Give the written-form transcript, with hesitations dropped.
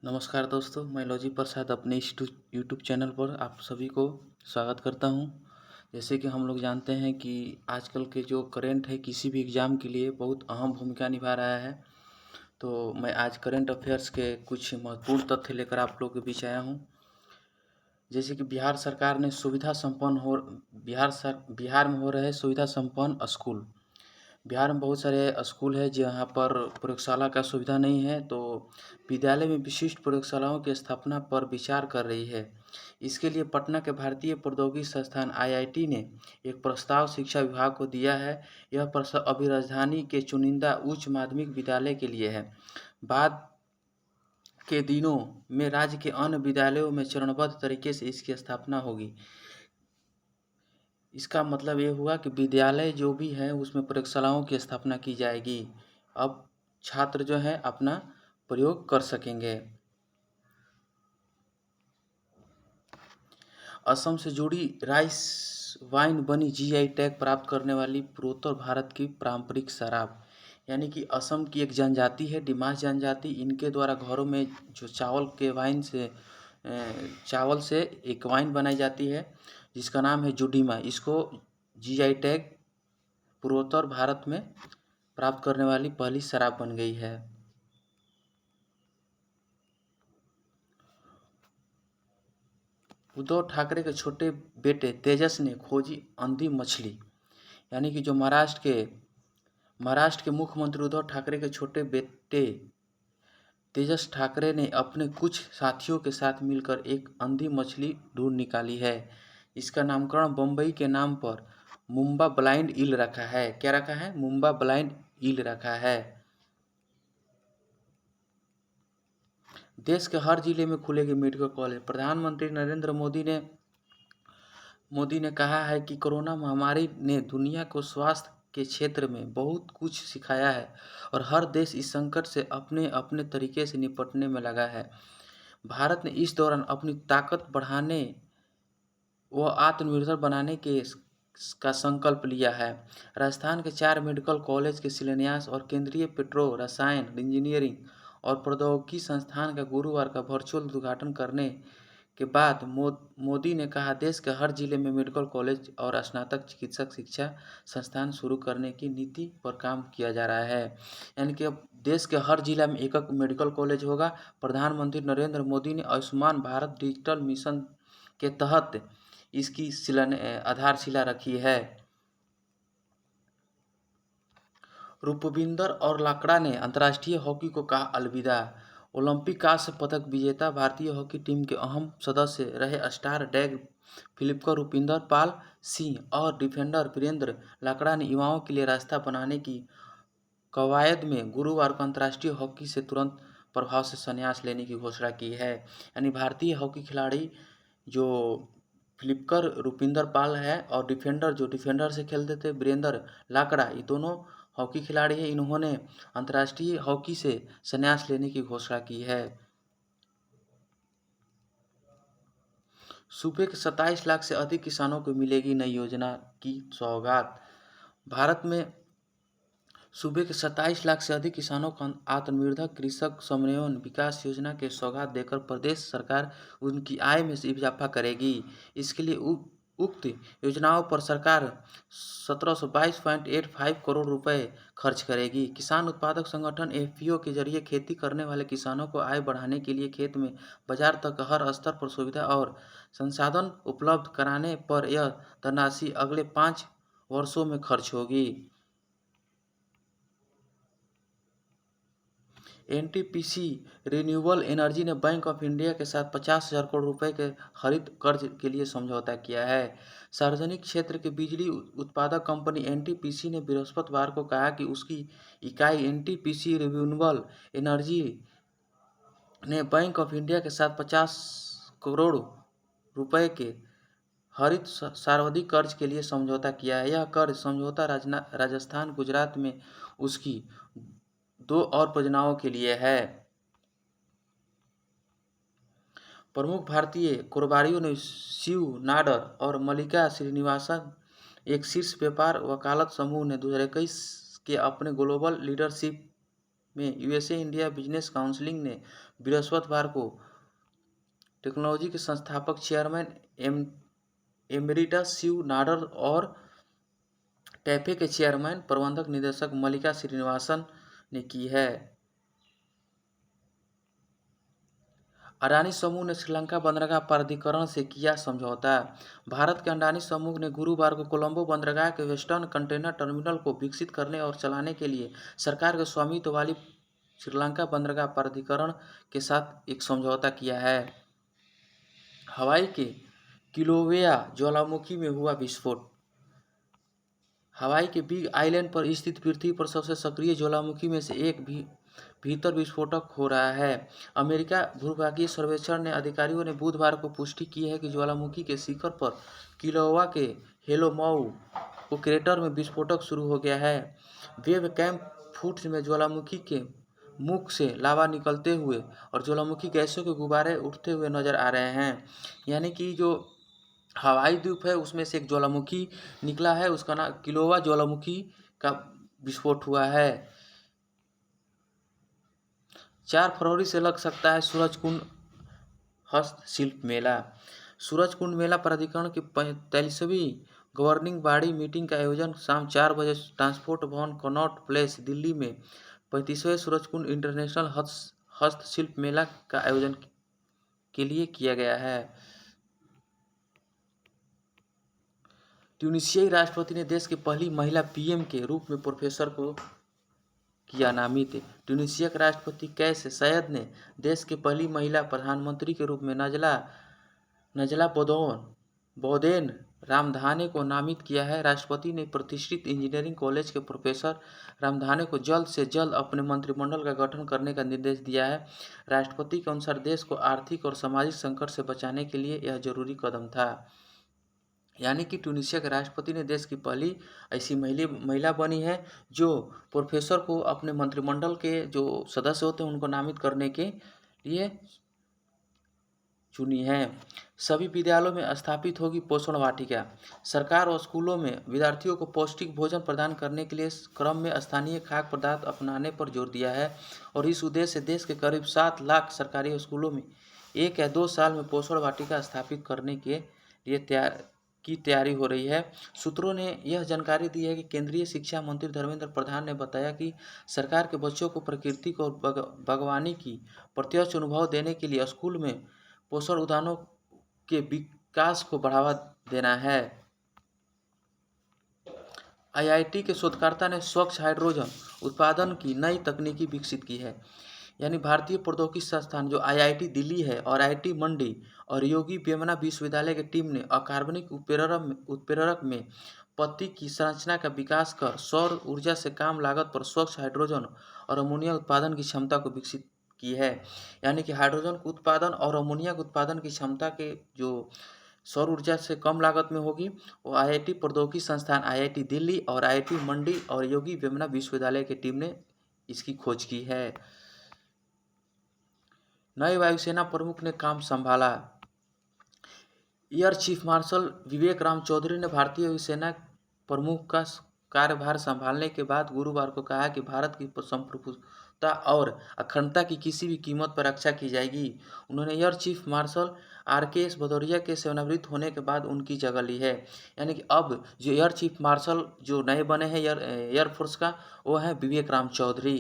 नमस्कार दोस्तों, मैं लॉजी प्रसाद अपने इस यूट्यूब चैनल पर आप सभी को स्वागत करता हूं। जैसे कि हम लोग जानते हैं कि आजकल के जो करंट है किसी भी एग्ज़ाम के लिए बहुत अहम भूमिका निभा रहा है। तो मैं आज करंट अफेयर्स के कुछ महत्वपूर्ण तथ्य लेकर आप लोगों के बीच आया हूं। जैसे कि बिहार में हो रहे सुविधा संपन्न स्कूल। बिहार में बहुत सारे स्कूल है जहाँ पर प्रयोगशाला का सुविधा नहीं है, तो विद्यालय में विशिष्ट प्रयोगशालाओं की स्थापना पर विचार कर रही है। इसके लिए पटना के भारतीय प्रौद्योगिकी संस्थान आईआईटी ने एक प्रस्ताव शिक्षा विभाग को दिया है। यह प्रस्ताव अभी राजधानी के चुनिंदा उच्च माध्यमिक विद्यालय के लिए है। बाद के दिनों में राज्य के अन्य विद्यालयों में चरणबद्ध तरीके से इसकी स्थापना होगी। इसका मतलब ये हुआ कि विद्यालय जो भी है उसमें प्रयोगशालाओं की स्थापना की जाएगी। अब छात्र जो है अपना प्रयोग कर सकेंगे। असम से जुड़ी राइस वाइन बनी जीआई टैग प्राप्त करने वाली पूर्वोत्तर भारत की पारंपरिक शराब। यानी कि असम की एक जनजाति है, डिमासा जनजाति। इनके द्वारा घरों में जो चावल से एक वाइन बनाई जाती है जिसका नाम है जुडीमा। इसको जीआई टैग पूर्वोत्तर भारत में प्राप्त करने वाली पहली शराब बन गई है। उद्धव ठाकरे के छोटे बेटे तेजस ने खोजी अंधी मछली। यानी कि जो महाराष्ट्र के मुख्यमंत्री उद्धव ठाकरे के छोटे बेटे तेजस ठाकरे ने अपने कुछ साथियों के साथ मिलकर एक अंधी मछली ढूंढ निकाली है। इसका नामकरण बम्बई के नाम पर मुंबा ब्लाइंड ईल रखा है। क्या रखा है? मुंबा ब्लाइंड ईल रखा है। देश के हर जिले में खुलेगी मेडिकल कॉलेज। प्रधानमंत्री नरेंद्र मोदी ने कहा है कि कोरोना महामारी ने दुनिया को स्वास्थ्य के क्षेत्र में बहुत कुछ सिखाया है और हर देश इस संकट से अपने अपने तरीके से निपटने में लगा है। भारत ने इस दौरान अपनी ताकत बढ़ाने व आत्मनिर्भर बनाने का संकल्प लिया है। राजस्थान के 4 मेडिकल कॉलेज के शिलान्यास और केंद्रीय पेट्रो रसायन इंजीनियरिंग और प्रौद्योगिकी संस्थान का गुरुवार का वर्चुअल उद्घाटन करने के बाद मोदी ने कहा, देश के हर जिले में मेडिकल कॉलेज और स्नातक चिकित्सक शिक्षा संस्थान शुरू करने की नीति पर काम किया जा रहा है। यानी कि अब देश के हर जिला में एक मेडिकल कॉलेज होगा। प्रधानमंत्री नरेंद्र मोदी ने आयुष्मान भारत डिजिटल मिशन के तहत इसकी आधारशिला रखी है। रूपविंदर और लाकड़ा ने अंतर्राष्ट्रीय हॉकी को कहा अलविदा। ओलंपिक कांस्य पदक विजेता भारतीय हॉकी टीम के अहम सदस्य रहे स्टार डैग फिलिपकर रूपिंदर पाल सिंह और डिफेंडर वीरेंद्र लाकड़ा ने युवाओं के लिए रास्ता बनाने की कवायद में गुरुवार को अंतर्राष्ट्रीय हॉकी से तुरंत प्रभाव से संन्यास लेने की घोषणा की है। यानी भारतीय हॉकी खिलाड़ी जो फिलिपकर रूपिंदर पाल है और डिफेंडर से खेलते थे वीरेंद्र लाकड़ा, ये दोनों हॉकी खिलाड़ी हैं। इन्होंने अंतर्राष्ट्रीय हॉकी से संन्यास लेने की घोषणा की है। सूबे के 27 लाख से अधिक किसानों को मिलेगी नई योजना की सौगात। भारत में सूबे के 27 लाख से अधिक किसानों को आत्मनिर्भर कृषक समन्वय विकास योजना के सौगात देकर प्रदेश सरकार उनकी आय में इजाफा करेगी। इसके लिए उक्त योजनाओं पर सरकार 1722.85 करोड़ रुपए खर्च करेगी। किसान उत्पादक संगठन एफपीओ के जरिए खेती करने वाले किसानों को आय बढ़ाने के लिए खेत में बाजार तक हर स्तर पर सुविधा और संसाधन उपलब्ध कराने पर यह धनराशि अगले 5 वर्षों में खर्च होगी। एनटीपीसी रिन्यूएबल एनर्जी ने बैंक ऑफ इंडिया के साथ 50,000 करोड़ रुपए के हरित कर्ज के लिए समझौता किया है। सार्वजनिक क्षेत्र की बिजली उत्पादक कंपनी एनटीपीसी ने बृहस्पतिवार को कहा कि उसकी इकाई एनटीपीसी रिन्यूएबल एनर्जी ने बैंक ऑफ इंडिया के साथ 50 करोड़ रुपए के हरित सर्वाधिक कर्ज के लिए समझौता किया है। यह कर्ज समझौता राजस्थान गुजरात में उसकी 2 और परियोजनाओं के लिए है। प्रमुख भारतीय कारोबारियों ने शिव नाडर और मल्लिका श्रीनिवासन एक शीर्ष व्यापार वकालत समूह ने 2021 के अपने ग्लोबल लीडरशिप में यूएसए इंडिया बिजनेस काउंसिल ने बृहस्पतिवार को टेक्नोलॉजी के संस्थापक चेयरमैन एमेरिटस शिव नाडर और टैफे के चेयरमैन प्रबंधक निदेशक मल्लिका श्रीनिवासन ने की है। अडानी समूह ने श्रीलंका बंदरगाह प्राधिकरण से किया समझौता। भारत के अडानी समूह ने गुरुवार को कोलंबो बंदरगाह के वेस्टर्न कंटेनर टर्मिनल को विकसित करने और चलाने के लिए सरकार के स्वामित्व वाली श्रीलंका बंदरगाह प्राधिकरण के साथ एक समझौता किया है। हवाई के किलोवेआ ज्वालामुखी में हुआ विस्फोट। हवाई के बिग आइलैंड पर स्थित पृथ्वी पर सबसे सक्रिय ज्वालामुखी में से एक भी भीतर विस्फोटक हो रहा है। अमेरिका भूभागीय सर्वेक्षण ने अधिकारियों ने बुधवार को पुष्टि की है कि ज्वालामुखी के शिखर पर किलोवा के हेलोमाउ को क्रेटर में विस्फोटक शुरू हो गया है। वेब कैम फुटेज में ज्वालामुखी के मुख से लावा निकलते हुए और ज्वालामुखी गैसों के गुब्बारे उठते हुए नजर आ रहे हैं। यानी कि जो हवाई द्वीप है उसमें से एक ज्वालामुखी निकला है, उसका नाम किलोवा ज्वालामुखी का विस्फोट हुआ है। 4 फरवरी से लग सकता है सूरजकुंड हस्तशिल्प मेला। सूरजकुंड मेला प्राधिकरण की 45वीं गवर्निंग बॉडी मीटिंग का आयोजन शाम 4 बजे ट्रांसपोर्ट भवन कनॉट प्लेस दिल्ली में 35वें सूरजकुंड इंटरनेशनल हस्तशिल्प मेला का आयोजन के लिए किया गया है। ट्यूनीशियाई राष्ट्रपति ने देश की पहली महिला पीएम के रूप में प्रोफेसर को किया नामित। ट्यूनीशिया के राष्ट्रपति कैस सैयद ने देश की पहली महिला प्रधानमंत्री के रूप में नजला बोदेन रामधाने को नामित किया है। राष्ट्रपति ने प्रतिष्ठित इंजीनियरिंग कॉलेज के प्रोफेसर रामधाने को जल्द से जल्द अपने मंत्रिमंडल का गठन करने का निर्देश दिया है। राष्ट्रपति के अनुसार देश को आर्थिक और सामाजिक संकट से बचाने के लिए यह जरूरी कदम था। यानी कि ट्यूनीशिया के राष्ट्रपति ने देश की पहली ऐसी महिला बनी है जो प्रोफेसर को अपने मंत्रिमंडल के जो सदस्य होते हैं उनको नामित करने के लिए चुनी है। सभी विद्यालयों में स्थापित होगी पोषण वाटिका। सरकार और स्कूलों में विद्यार्थियों को पौष्टिक भोजन प्रदान करने के लिए इस क्रम में स्थानीय खाद्य पदार्थ अपनाने पर जोर दिया है और इस उद्देश्य से देश के करीब 7 लाख सरकारी स्कूलों में 1 या 2 साल में पोषण वाटिका स्थापित करने के लिए तैयारी हो रही है। सूत्रों ने यह जानकारी दी है कि केंद्रीय शिक्षा मंत्री धर्मेंद्र प्रधान ने बताया कि सरकार के बच्चों को प्रकृति और बागवानी की प्रत्यक्ष अनुभव देने के लिए स्कूल में पोषण उद्यानों के विकास को बढ़ावा देना है। आईआईटी के शोधकर्ता ने स्वच्छ हाइड्रोजन उत्पादन की नई तकनीकी विकसित की है। यानी भारतीय प्रौद्योगिकी संस्थान जो आईआईटी दिल्ली है और आईआईटी मंडी और योगी वेमना विश्वविद्यालय की टीम ने अकार्बनिक उत्प्रेरक में पत्ती की संरचना का विकास कर सौर ऊर्जा से कम लागत पर स्वच्छ हाइड्रोजन और अमोनिया उत्पादन की क्षमता को विकसित की है। यानी कि हाइड्रोजन के उत्पादन और अमोनिया के उत्पादन की क्षमता के जो सौर ऊर्जा से कम लागत में होगी वो आईआईटी प्रौद्योगिकी संस्थान आईआईटी दिल्ली और आईआईटी मंडी और योगी वेमना विश्वविद्यालय की टीम ने इसकी खोज की है। नए वायुसेना प्रमुख ने काम संभाला। एयर चीफ मार्शल विवेक राम चौधरी ने भारतीय वायुसेना प्रमुख का कार्यभार संभालने के बाद गुरुवार को कहा कि भारत की संप्रभुता और अखंडता की किसी भी कीमत पर रक्षा की जाएगी। उन्होंने air chief marshal RKS Bhadauria के सेवानिवृत्त होने के बाद उनकी जगह ली है। यानी कि अब जो एयर चीफ मार्शल जो नए बने हैं एयर फोर्स का वो है विवेक राम चौधरी।